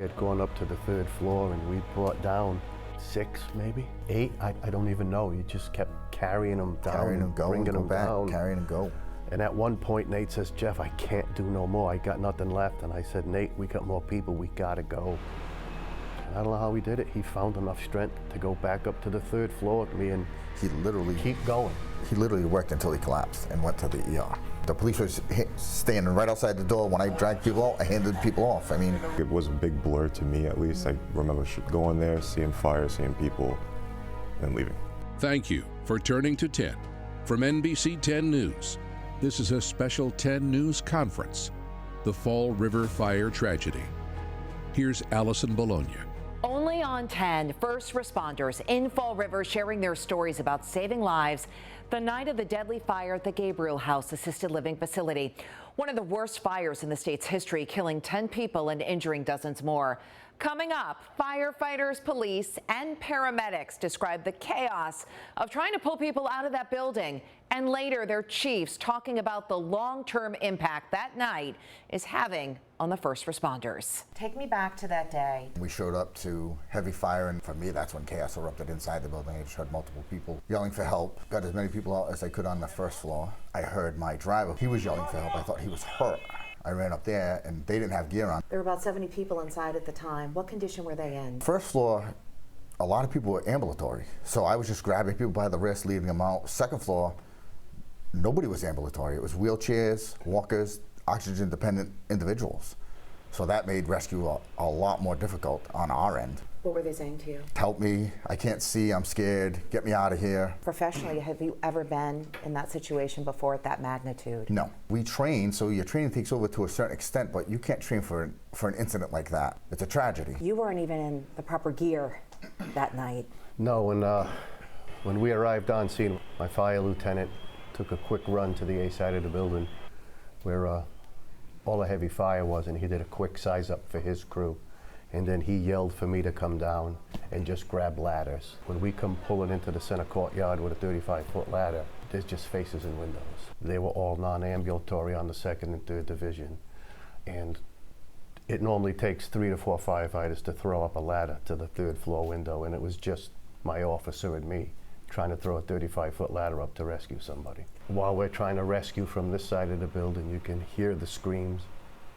Had gone up to the 3rd floor and we brought down 6, maybe 8. I don't even know. You just kept carrying them down, Carrying them, go, bringing and go them back, down. carrying and go. And at one point, Nate says, "Jeff, I can't do no more. I got nothing left." And I said, "Nate, we got more people. We gotta go." And I don't know how he did it. He found enough strength to go back up to the 3rd floor with me and He literally keep going. He literally worked until he collapsed and went to the ER. The police were standing right outside the door. When I dragged people out, I handed people off. I mean, it was a big blur to me, at least. I remember going there, seeing fire, seeing people, and leaving. Thank you for turning to 10. From NBC 10 News, this is a special 10 News conference, the Fall River Fire Tragedy. Here's Alison Bologna. Only on 10, first responders in Fall River sharing their stories about saving lives the night of the deadly fire at the Gabriel House assisted living facility. One of the worst fires in the state's history, killing 10 people and injuring dozens more. Coming up, firefighters, police, and paramedics describe the chaos of trying to pull people out of that building. And later, their chiefs talking about the long-term impact that night is having on the first responders. Take me back to that day. we showed up to heavy fire, and for me, that's when chaos erupted inside the building. I just heard multiple people yelling for help. Got as many people out as I could on the 1st floor. I heard my driver. He was yelling for help. I thought he was hurt. I ran up there, and they didn't have gear on. There were about 70 people inside at the time. What condition were they in? 1st floor, a lot of people were ambulatory. So I was just grabbing people by the wrist, leading them out. 2nd floor, nobody was ambulatory. It was wheelchairs, walkers, oxygen-dependent individuals. So that made rescue a lot more difficult on our end. What were they saying to you? Help me, I can't see, I'm scared, get me out of here. Professionally, have you ever been in that situation before at that magnitude? No. We train, so your training takes over to a certain extent, but you can't train for an incident like that. It's a tragedy. You weren't even in the proper gear that night. No, and when we arrived on scene, my fire lieutenant took a quick run to the A side of the building where all the heavy fire was, and he did a quick size up for his crew. And then he yelled for me to come down and just grab ladders. When we come pulling into the center courtyard with a 35-foot ladder, there's just faces and windows. They were all non-ambulatory on the 2nd and 3rd division. And it normally takes 3 to 4 firefighters to throw up a ladder to the 3rd floor window, and it was just my officer and me trying to throw a 35-foot ladder up to rescue somebody. While we're trying to rescue from this side of the building, you can hear the screams,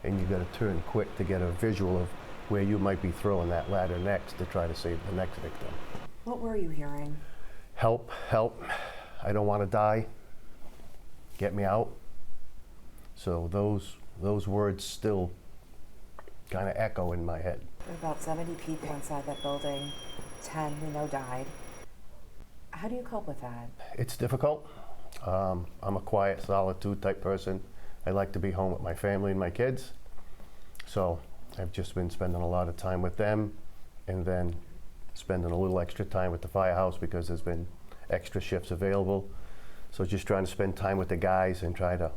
and you gotta turn quick to get a visual of where you might be throwing that ladder next to try to save the next victim. What were you hearing? Help, help, I don't want to die, get me out. So those words still kind of echo in my head. There were about 70 people inside that building. 10 we know died. How do you cope with that? It's difficult. I'm a quiet, solitude type person. I like to be home with my family and my kids. So I've just been spending a lot of time with them, and then spending a little extra time with the firehouse because there's been extra shifts available. So just trying to spend time with the guys and try to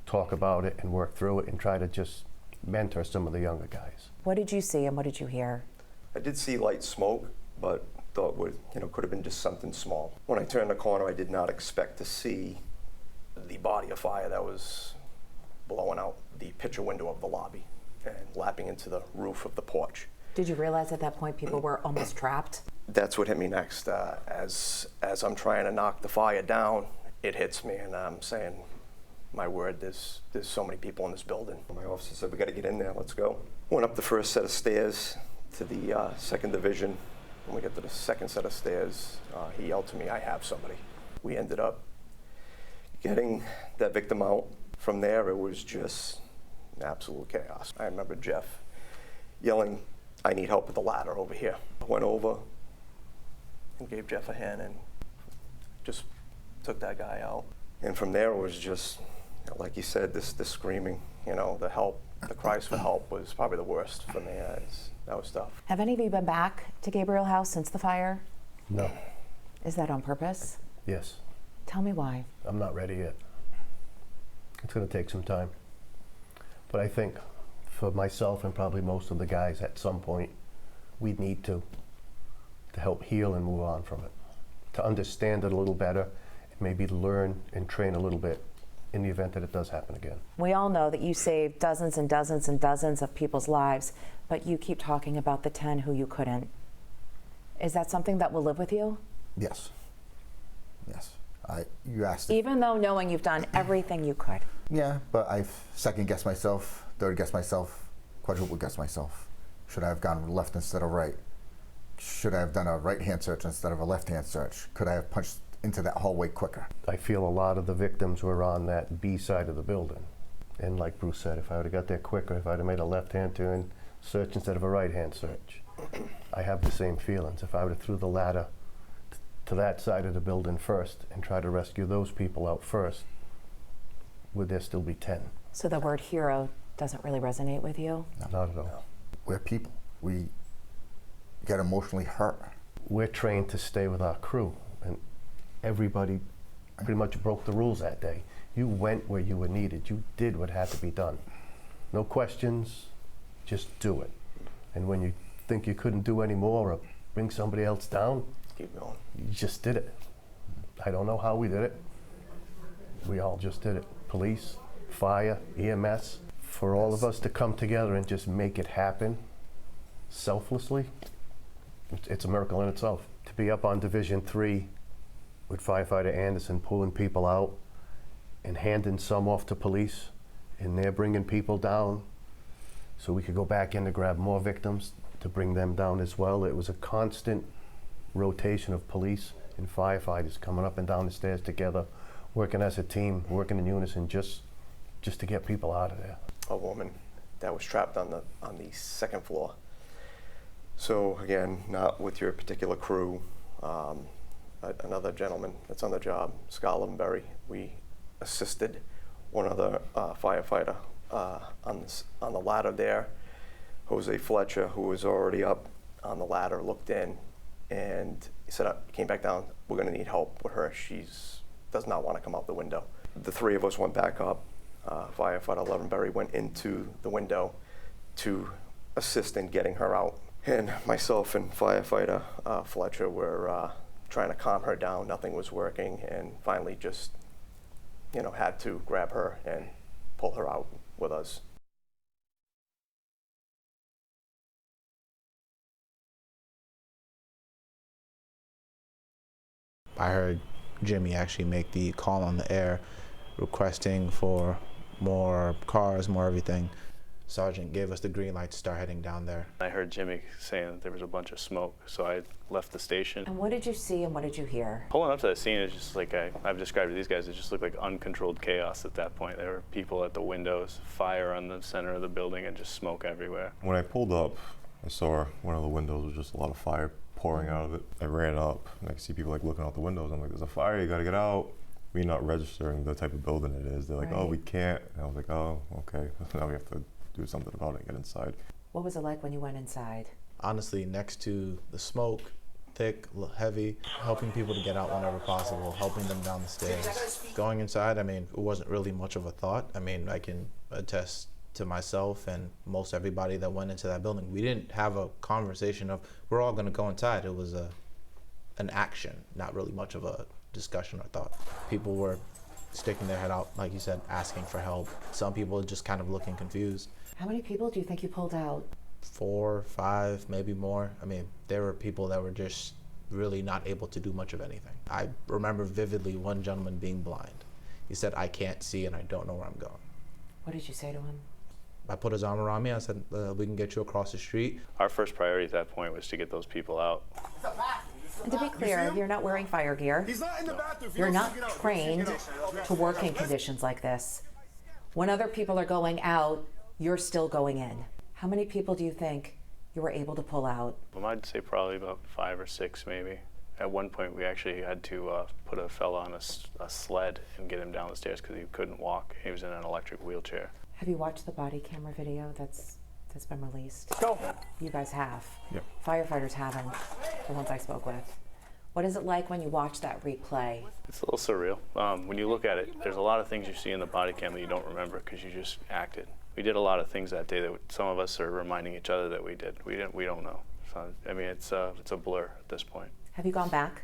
talk about it and work through it and try to just mentor some of the younger guys. What did you see and what did you hear? I did see light smoke, but thought could have been just something small. When I turned the corner, I did not expect to see the body of fire that was blowing out the picture window of the lobby and lapping into the roof of the porch. Did you realize at that point people were almost trapped? That's what hit me next. As I'm trying to knock the fire down, it hits me, and I'm saying, my word, there's so many people in this building. My officer said, we got to get in there, let's go. Went up the first set of stairs to the 2nd division. When we got to the 2nd set of stairs, he yelled to me, I have somebody. We ended up getting that victim out. From there, it was just absolute chaos. I remember Jeff yelling, I need help with the ladder over here. I went over and gave Jeff a hand and just took that guy out. And from there, it was just, like you said, this screaming, the help, the cries for help was probably the worst for me. That was tough. Have any of you been back to Gabriel House since the fire? No. Is that on purpose? Yes. Tell me why. I'm not ready yet. It's going to take some time. But I think for myself and probably most of the guys at some point, we need to help heal and move on from it. To understand it a little better, and maybe learn and train a little bit in the event that it does happen again. We all know that you saved dozens and dozens and dozens of people's lives, but you keep talking about the 10 who you couldn't. Is that something that will live with you? Yes. Yes. You asked. Even though knowing you've done everything you could. Yeah, but I've second-guessed myself, third-guessed myself, quadruple-guessed myself. Should I have gone left instead of right? Should I have done a right-hand search instead of a left-hand search? Could I have punched into that hallway quicker? I feel a lot of the victims were on that B side of the building. And like Bruce said, if I would have got there quicker, if I would have made a left-hand turn search instead of a right-hand search, I have the same feelings. If I would have threw the ladder to that side of the building first and tried to rescue those people out first, would there still be 10? So the word hero doesn't really resonate with you? No. Not at all. We're people. We get emotionally hurt. We're trained to stay with our crew, and everybody pretty much broke the rules that day. You went where you were needed. You did what had to be done. No questions, just do it. And when you think you couldn't do any more or bring somebody else down, Keep going. you just did it. I don't know how we did it. We all just did it. Police, fire, EMS. For all of us to come together and just make it happen selflessly, it's a miracle in itself. To be up on Division 3 with firefighter Anderson pulling people out and handing some off to police, and they're bringing people down so we could go back in to grab more victims to bring them down as well. It was a constant rotation of police and firefighters coming up and down the stairs together, working as a team, working in unison just to get people out of there. A woman that was trapped on the second floor. So again, not with your particular crew. Another gentleman that's on the job, Scott Levenberry, we assisted one other firefighter on the ladder there. Jose Fletcher, who was already up on the ladder, looked in and he said, came back down, we're gonna need help with her. Does not want to come out the window. The three of us went back up. Firefighter Levenberry went into the window to assist in getting her out. And myself and firefighter Fletcher were trying to calm her down. Nothing was working, and finally just, had to grab her and pull her out with us. I heard Jimmy actually make the call on the air requesting for more cars, more everything. Sergeant gave us the green light to start heading down there. I heard Jimmy saying that there was a bunch of smoke, so I left the station. And what did you see and what did you hear? Pulling up to that scene is just like I've described to these guys, it just looked like uncontrolled chaos at that point. There were people at the windows, fire on the center of the building, and just smoke everywhere. When I pulled up, I saw one of the windows was just a lot of fire pouring out of it. I ran up and I could see people like looking out the windows. I'm like, there's a fire, you gotta get out. Me not registering the type of building it is. They're like, oh, we can't. And I was like, oh, okay. Now we have to do something about it and get inside. What was it like when you went inside? Honestly, next to the smoke, thick, heavy, helping people to get out whenever possible, helping them down the stairs. Going inside, it wasn't really much of a thought. I can attest to myself and most everybody that went into that building. We didn't have a conversation of, we're all gonna go inside. It was an action, not really much of a discussion or thought. People were sticking their head out, like you said, asking for help. Some people just kind of looking confused. How many people do you think you pulled out? 4, 5, maybe more. There were people that were just really not able to do much of anything. I remember vividly one gentleman being blind. He said, I can't see and I don't know where I'm going. What did you say to him? I put his arm around me. I said, we can get you across the street. Our first priority at that point was to get those people out. And to be clear, you're not wearing fire gear. He's not in the bathroom. You're not trained to work in conditions like this. When other people are going out, you're still going in. How many people do you think you were able to pull out? I'd say probably about 5 or 6 maybe. At one point we actually had to put a fella on a sled and get him down the stairs because he couldn't walk. He was in an electric wheelchair. Have you watched the body camera video that's been released? Go. You guys have. Yep. Firefighters haven't, the ones I spoke with. What is it like when you watch that replay? It's a little surreal. When you look at it, there's a lot of things you see in the body cam that you don't remember because you just acted. We did a lot of things that day that some of us are reminding each other that we did. We don't know. So, it's a blur at this point. Have you gone back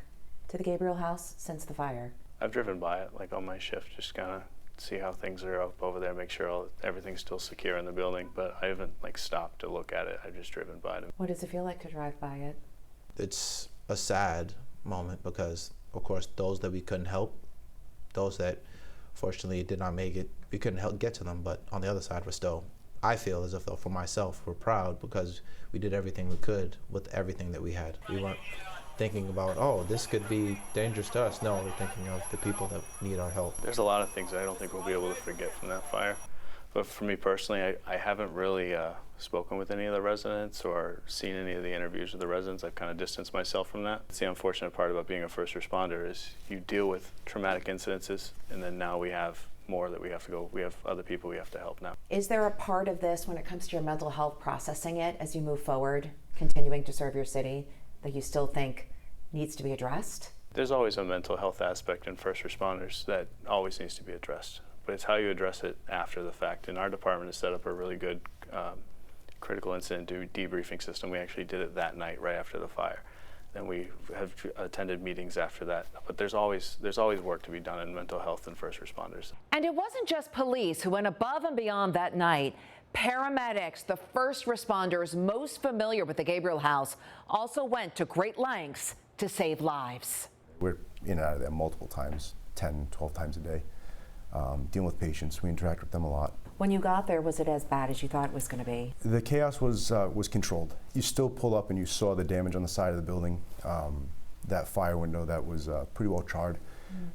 to the Gabriel house since the fire? I've driven by it like on my shift, just kind of see how things are up over there, make sure everything's still secure in the building. But I haven't stopped to look at it. I've just driven by it. What does it feel like to drive by it? It's a sad moment because, of course, those that we couldn't help, those that fortunately did not make it, we couldn't help get to them. But on the other side, we're still, I feel as if though for myself, we're proud because we did everything we could with everything that we had. We weren't thinking about, oh, this could be dangerous to us. No, we're thinking of the people that need our help. There's a lot of things I don't think we'll be able to forget from that fire. But for me personally, I haven't really spoken with any of the residents or seen any of the interviews with the residents. I've kind of distanced myself from that. It's the unfortunate part about being a first responder is you deal with traumatic incidences, and then now we have more that we have to go. We have other people we have to help now. Is there a part of this when it comes to your mental health, processing it as you move forward, continuing to serve your city, that you still think needs to be addressed? There's always a mental health aspect in first responders that always needs to be addressed, but it's how you address it after the fact. And our department has set up a really good critical incident debriefing system. We actually did it that night right after the fire. Then we have attended meetings after that. But there's always work to be done in mental health and first responders. And it wasn't just police who went above and beyond that night. Paramedics, the first responders most familiar with the Gabriel house, also went to great lengths to save lives. We're in and out of there multiple times, 10, 12 times a day, dealing with patients. We interact with them a lot. When you got there, was it as bad as you thought it was going to be? The chaos was controlled. You still pulled up and you saw the damage on the side of the building. That fire window that was pretty well charred.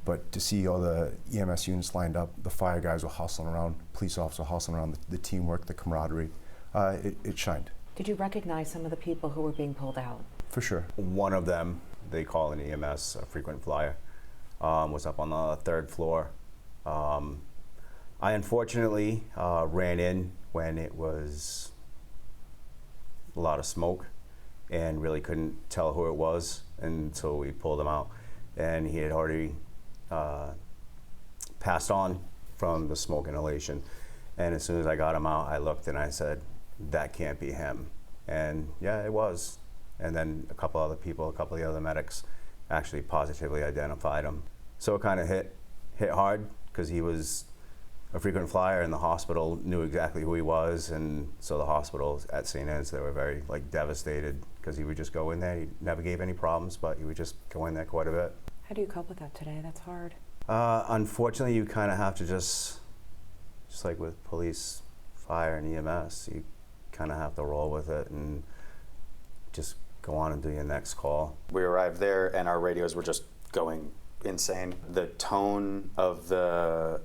But to see all the EMS units lined up, the fire guys were hustling around, police officers were hustling around, the teamwork, the camaraderie, it shined. Did you recognize some of the people who were being pulled out? For sure. One of them, they call an EMS, a frequent flyer, was up on the 3rd floor. I unfortunately ran in when it was a lot of smoke and really couldn't tell who it was until we pulled him out. And he had already passed on from the smoke inhalation. And as soon as I got him out, I looked and I said, that can't be him. And yeah, it was. And then a couple other people, a couple of the other medics actually positively identified him. So it kind of hit hard because he was a frequent flyer and the hospital knew exactly who he was. And so the hospital at St. Anne's, they were very devastated because he would just go in there. He never gave any problems, but he would just go in there quite a bit. How do you cope with that today? That's hard. Unfortunately, you kind of have to just like with police, fire, and EMS, you kind of have to roll with it and just go on and do your next call. We arrived there and our radios were just going insane. The tone of the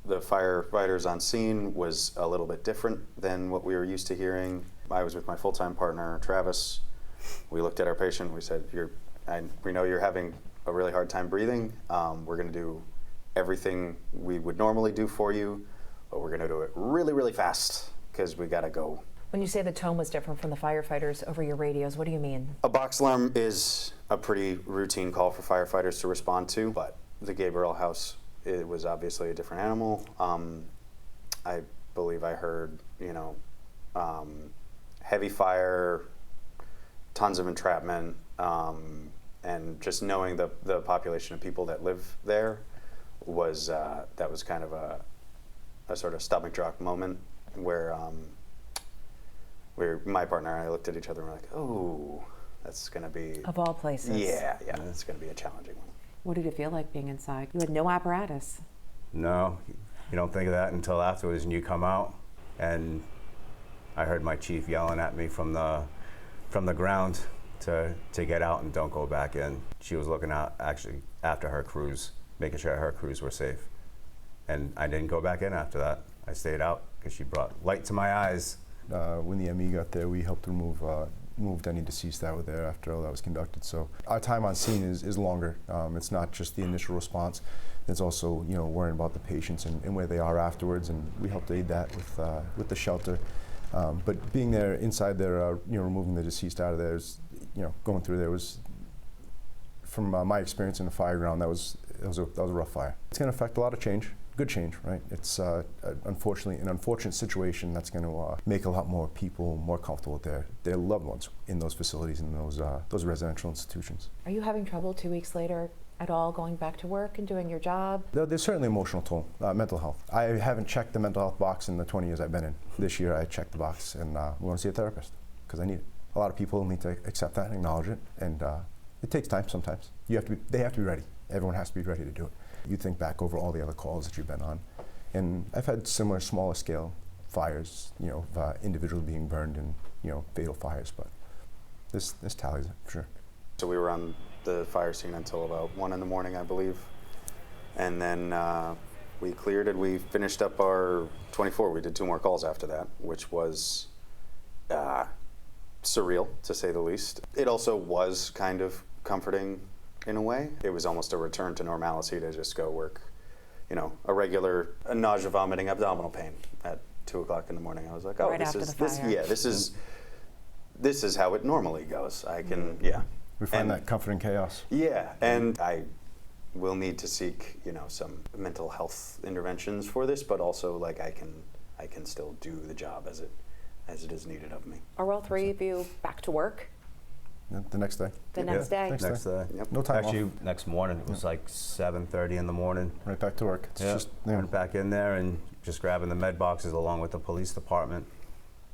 firefighters on scene was a little bit different than what we were used to hearing. I was with my full-time partner, Travis. We looked at our patient, we said, we know you're having a really hard time breathing. We're gonna do everything we would normally do for you, but we're gonna do it really, really fast because we gotta go. When you say the tone was different from the firefighters over your radios, what do you mean? A box alarm is a pretty routine call for firefighters to respond to, but the Gabriel house, it was obviously a different animal. I believe I heard, heavy fire, tons of entrapment, and just knowing the population of people that live there was that was kind of a sort of stomach drop moment where my partner and I looked at each other and were like, oh, that's going to be... Of all places. Yeah, it's going to be a challenging one. What did it feel like being inside? You had no apparatus. No, you don't think of that until afterwards and you come out. And I heard my chief yelling at me from the ground to get out and don't go back in. She was looking out actually after her crews, making sure her crews were safe. And I didn't go back in after that. I stayed out because she brought light to my eyes. When the ME got there, we helped moved any deceased that were there after all that was conducted. So our time on scene is longer. It's not just the initial response. It's also worrying about the patients and where they are afterwards, and we helped aid that with the shelter. But being there inside there, removing the deceased out of there, going through there was, from my experience in the fire ground, that was a rough fire. It's going to affect a lot of change. Good change, right? It's unfortunately an unfortunate situation that's going to make a lot more people more comfortable with their loved ones in those facilities and those residential institutions. Are you having trouble 2 weeks later at all going back to work and doing your job? There's certainly emotional toll, mental health. I haven't checked the mental health box in the 20 years I've been in. This year I checked the box and we want to see a therapist because I need it. A lot of people need to accept that and acknowledge it, and it takes time sometimes. They have to be ready. Everyone has to be ready to do it. You think back over all the other calls that you've been on, and I've had similar smaller scale fires, individuals being burned in, fatal fires, but this tallies it for sure. So we were on the fire scene until about 1 in the morning, I believe. And then we cleared it. We finished up our 24. We did 2 more calls after that, which was surreal, to say the least. It also was kind of comforting in a way. It was almost a return to normalcy to just go work, a regular nausea, vomiting, abdominal pain at 2 o'clock in the morning. I was like, oh, Right after the fire. this is how it normally goes. I can, We find that comfort in chaos. Yeah, and I will need to seek, some mental health interventions for this, but also like I can still do the job as it is needed of me. Are all 3 of you back to work The next day. the next day? Next day. Yep. No time Actually, off. next morning, it was like 7:30 in the morning. Right back to work. It's just, Went back in there and just grabbing the med boxes along with the police department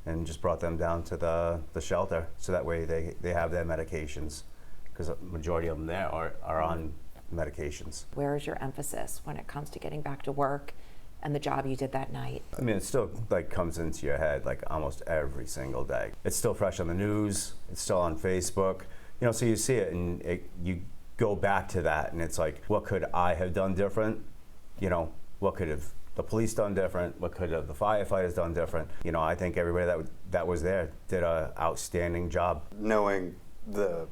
and just brought them down to the shelter so that way they have their medications, because the majority of them there are on medications. Where is your emphasis when it comes to getting back to work and the job you did that night? I mean, it still comes into your head almost every single day. It's still fresh on the news. It's still on Facebook. So you see it and you go back to that and it's like, what could I have done different? What could have the police done different? What could have the firefighters done different? I think everybody that was there did an outstanding job. Knowing the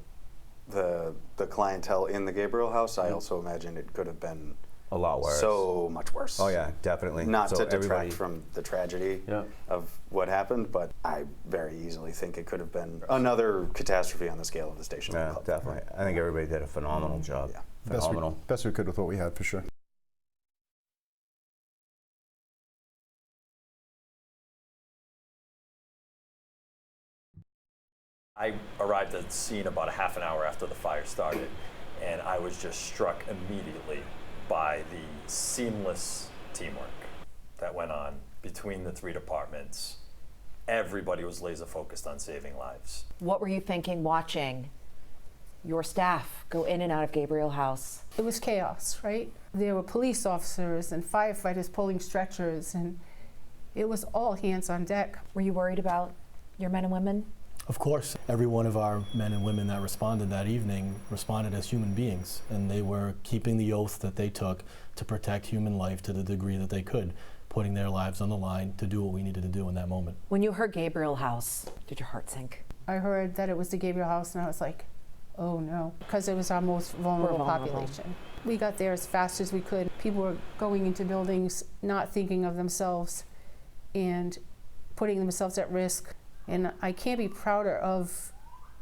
clientele in the Gabriel house, I also imagine it could have been a lot worse. So much worse. Oh yeah, definitely. Not so to detract from the tragedy of what happened, but I very easily think it could have been another catastrophe on the scale of the station. Yeah, definitely. I think everybody did a phenomenal job. Yeah. Phenomenal. Best we could with what we had, for sure. I arrived at the scene about a half an hour after the fire started, and I was just struck immediately by the seamless teamwork that went on between the 3 departments. Everybody was laser focused on saving lives. What were you thinking watching your staff go in and out of Gabriel House? It was chaos, right? There were police officers and firefighters pulling stretchers, and it was all hands on deck. Were you worried about your men and women? Of course, every one of our men and women that responded that evening responded as human beings, and they were keeping the oath that they took to protect human life to the degree that they could, putting their lives on the line to do what we needed to do in that moment. When you heard Gabriel House, did your heart sink? I heard that it was the Gabriel House, and I was like, oh no, because it was our most vulnerable population. We got there as fast as we could. People were going into buildings not thinking of themselves and putting themselves at risk. And I can't be prouder of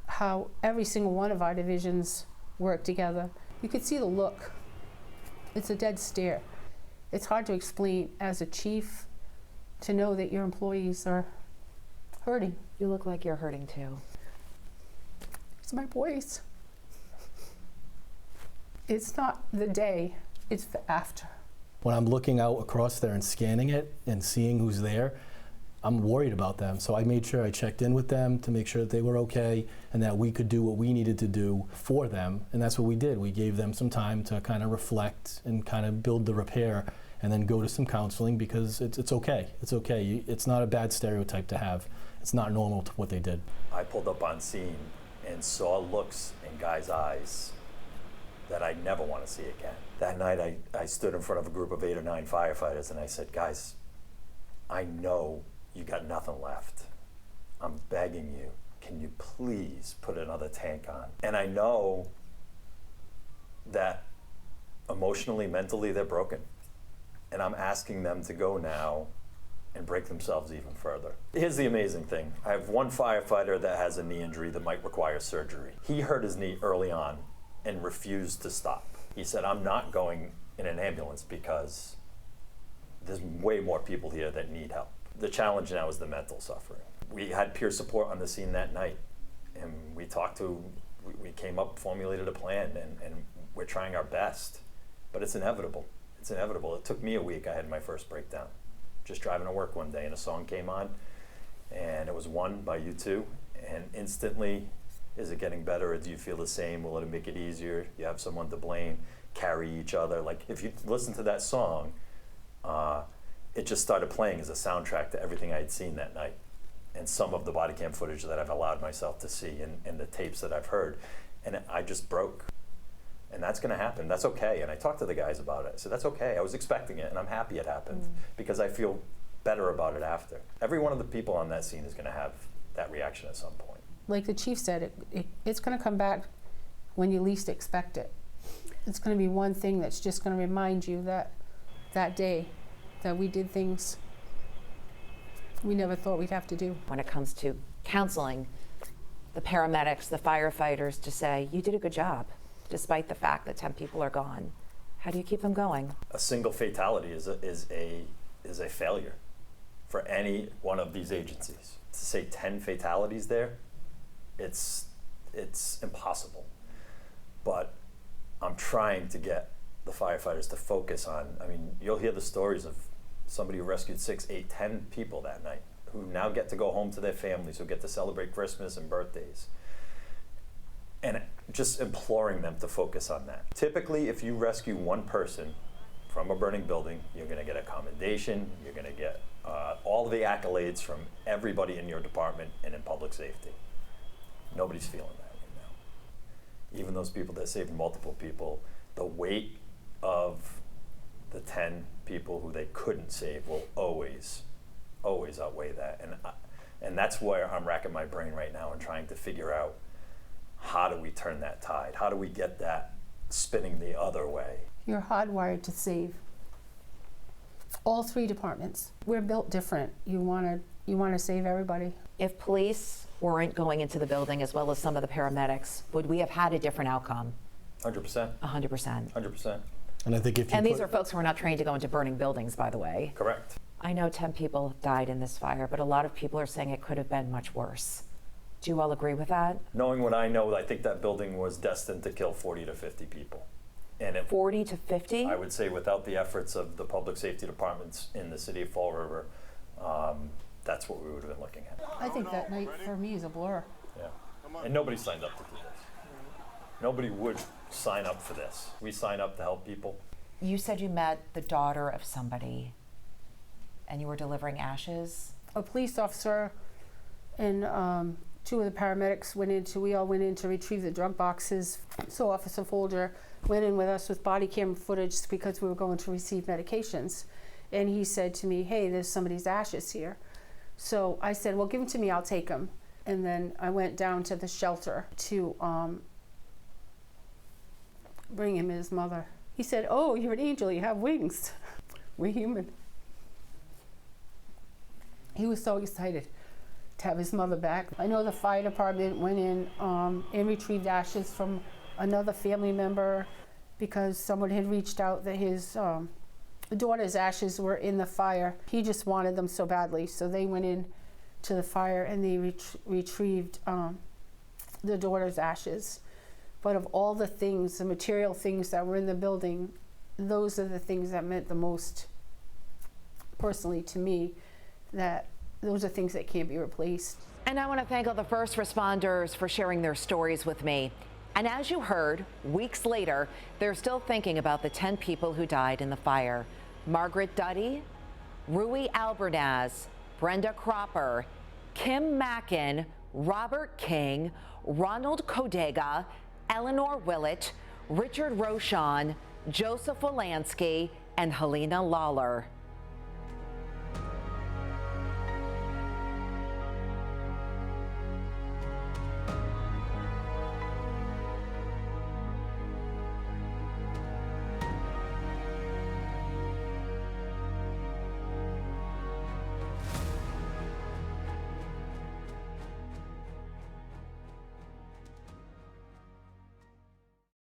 how every single one of our divisions worked together. You could see the look. It's a dead stare. It's hard to explain as a chief to know that your employees are hurting. You look like you're hurting too. It's my boys. It's not the day, it's the after. When I'm looking out across there and scanning it and seeing who's there, I'm worried about them. So I made sure I checked in with them to make sure that they were okay and that we could do what we needed to do for them. And that's what we did. We gave them some time to kind of reflect and kind of build the repair and then go to some counseling, because it's okay. It's okay. It's not a bad stereotype to have. It's not normal to what they did. I pulled up on scene and saw looks in guys' eyes that I never want to see again. That night I stood in front of a group of 8 or 9 firefighters and I said, guys, I know you got nothing left. I'm begging you, can you please put another tank on? And I know that emotionally, mentally, they're broken. And I'm asking them to go now and break themselves even further. Here's the amazing thing. I have one firefighter that has a knee injury that might require surgery. He hurt his knee early on and refused to stop. He said, I'm not going in an ambulance because there's way more people here that need help. The challenge now is the mental suffering. We had peer support on the scene that night, and we talked to we came up, formulated a plan, and we're trying our best. But it's inevitable. It's inevitable. It took me a week. I had my first breakdown. Just driving to work one day, and a song came on, and it was One by U2, and instantly, is it getting better, or do you feel the same? Will it make it easier? You have someone to blame, carry each other. Like, if you listen to that song, it just started playing as a soundtrack to everything I had seen that night, and some of the body cam footage that I've allowed myself to see, and the tapes that I've heard, and I just broke. And that's gonna happen, that's okay. And I talked to the guys about it. I said, that's okay, I was expecting it, and I'm happy it happened, because I feel better about it after. Every one of the people on that scene is gonna have that reaction at some point. Like the chief said, it's gonna come back when you least expect it. It's gonna be one thing that's just gonna remind you that day that we did things we never thought we'd have to do. When it comes to counseling the paramedics, the firefighters, to say, you did a good job, despite the fact that 10 people are gone. How do you keep them going? A single fatality is a failure for any one of these agencies. To say 10 fatalities there, it's impossible. But I'm trying to get the firefighters to focus on, I mean, you'll hear the stories of somebody who rescued 6, 8, 10 people that night, who now get to go home to their families, who get to celebrate Christmas and birthdays. And just imploring them to focus on that. Typically, if you rescue one person from a burning building, you're gonna get a commendation, you're gonna get all the accolades from everybody in your department and in public safety. Nobody's feeling that right now. Even those people that saved multiple people, the weight of the 10 people who they couldn't save will always outweigh that. And that's where I'm racking my brain right now and trying to figure out, how do we turn that tide? How do we get that spinning the other way? You're hardwired to save. All 3 departments. We're built different. You want to save everybody. If police weren't going into the building, as well as some of the paramedics, would we have had a different outcome? 100%. 100%. 100%. And I think if you And these are folks who are not trained to go into burning buildings, by the way. Correct. I know 10 people died in this fire, but a lot of people are saying it could have been much worse. Do you all agree with that? Knowing what I know, I think that building was destined to kill 40 to 50 people. And 40 to 50? I would say without the efforts of the public safety departments in the city of Fall River, that's what we would have been looking at. I think that night for me is a blur. Yeah. And nobody signed up to do this. Nobody would sign up for this. We sign up to help people. You said you met the daughter of somebody and you were delivering ashes? A police officer and 2 of the paramedics we all went in to retrieve the drug boxes. So Officer Folger went in with us with body camera footage because we were going to receive medications. And he said to me, hey, there's somebody's ashes here. So I said, well, give them to me, I'll take them. And then I went down to the shelter to bring him his mother. He said, oh, you're an angel, you have wings. We're human. He was so excited to have his mother back. I know the fire department went in and retrieved ashes from another family member because someone had reached out that his daughter's ashes were in the fire. He just wanted them so badly, so they went in to the fire and they retrieved the daughter's ashes. But of all the things, the material things that were in the building, those are the things that meant the most personally to me, that those are things that can't be replaced. And I want to thank all the first responders for sharing their stories with me. And as you heard, weeks later, they're still thinking about the 10 people who died in the fire. Margaret Duddy, Rui Albernaz, Brenda Cropper, Kim Mackin, Robert King, Ronald Kodega, Eleanor Willett, Richard Rochon, Joseph Wolanski, and Helena Lawler.